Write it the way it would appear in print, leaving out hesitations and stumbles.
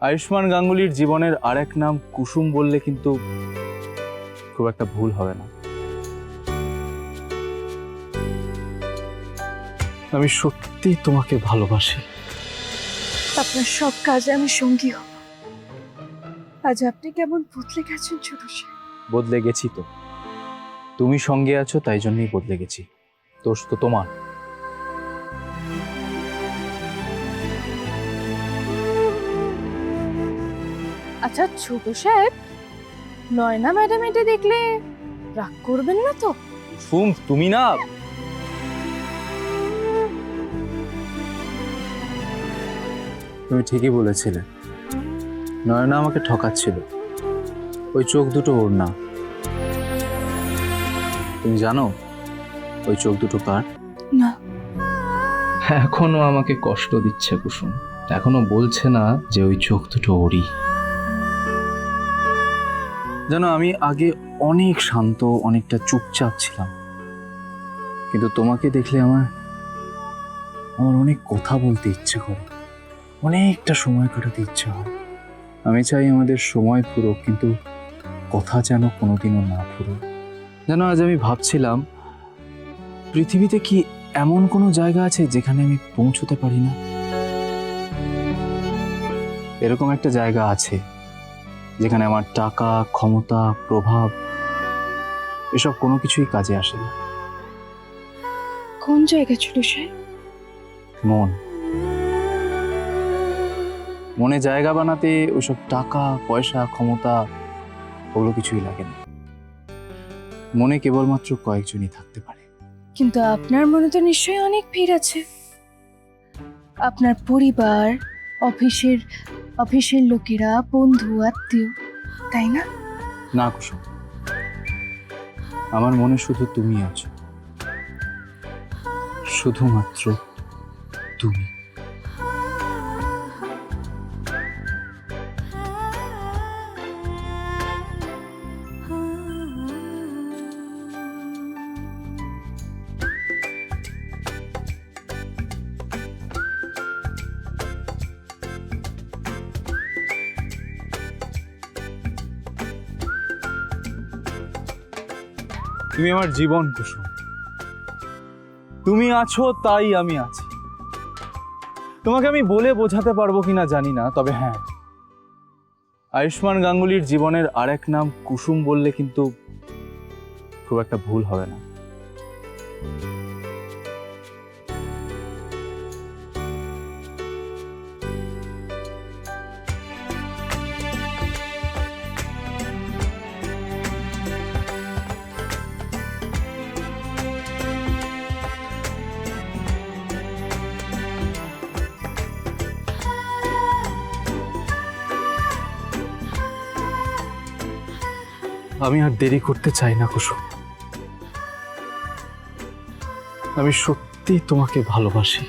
আয়ুষ্মান গাঙ্গুলির জীবনের আরেক নাম কুসুম বললে কিন্তু খুব একটা ভুল হবে না। আমি সত্যি তোমাকে ভালোবাসি। আপনার সব কাজে আমি সঙ্গী হব। আজ আপনি কেমন বদলে গেছেন ছোট সাহেব। বদলে গেছি তো, তুমি সঙ্গে আছো তাই জন্যই বদলে গেছি। দোষ তো তোমার। আচ্ছা ছোট সাহেব, নয়না ম্যাডাম এটা দেখলে রাগ করবেন না তো? কুসুম, তুমি না। তুমি ঠিকই বলেছিলে, নয়না আমাকে ঠকাচ্ছিল। ওই চোখ দুটো ওর না। তুমি জানো ওই চোখ দুটো কার? না। এখনো আমাকে কষ্ট দিচ্ছে কুসুম, এখনো বলছে না যে ওই চোখ দুটো ওরই। জানো, আমি আগে অনেক শান্ত, অনেকটা চুপচাপ ছিলাম, কিন্তু তোমাকে দেখলে আমার অনেক কথা বলতে ইচ্ছে করে, অনেকটা সময় কাটাতে ইচ্ছে হয়। আমি চাই আমাদের সময় ফুরোক, কিন্তু কথা যেন কোনোদিনও না ফুরোক। জানো, আজ আমি ভাবছিলাম পৃথিবীতে কি এমন কোনো জায়গা আছে যেখানে আমি পৌঁছতে পারি না? এরকম একটা জায়গা আছে যেখানে আমার টাকা, ক্ষমতা, প্রভাব এসব কোনো কিছুই কাজে আসে না। কোন জায়গা ছোট সাহেব? মন। মনে জায়গা বানাতে ওইসব টাকা, পয়সা, ক্ষমতা ওগুলো কিছুই লাগে না। মনে কেবলমাত্র কয়েকজনই থাকতে পারে। কিন্তু আপনার মনে তো নিশ্চয়ই অনেক ভিড় আছে। আপনার পরিবার, অফিসের লোকেরা, বন্ধু, আত্মীয়, তাই না? না কুসুম, আমার মনে শুধু তুমি আছো, শুধুমাত্র তুমি। তুমি আমার জীবন কুসুম। তুমি আছো তাই আমি আছি। তোমাকে আমি বলে বোঝাতে পারবো কিনা জানি না, তবে হ্যাঁ, আয়ুষ্মান গাঙ্গুলির জীবনের আরেক নাম কুসুম বললে কিন্তু খুব একটা ভুল হবে না। আমি আর দেরি করতে চাই না কুসুম। আমি সত্যি তোমাকে ভালোবাসি।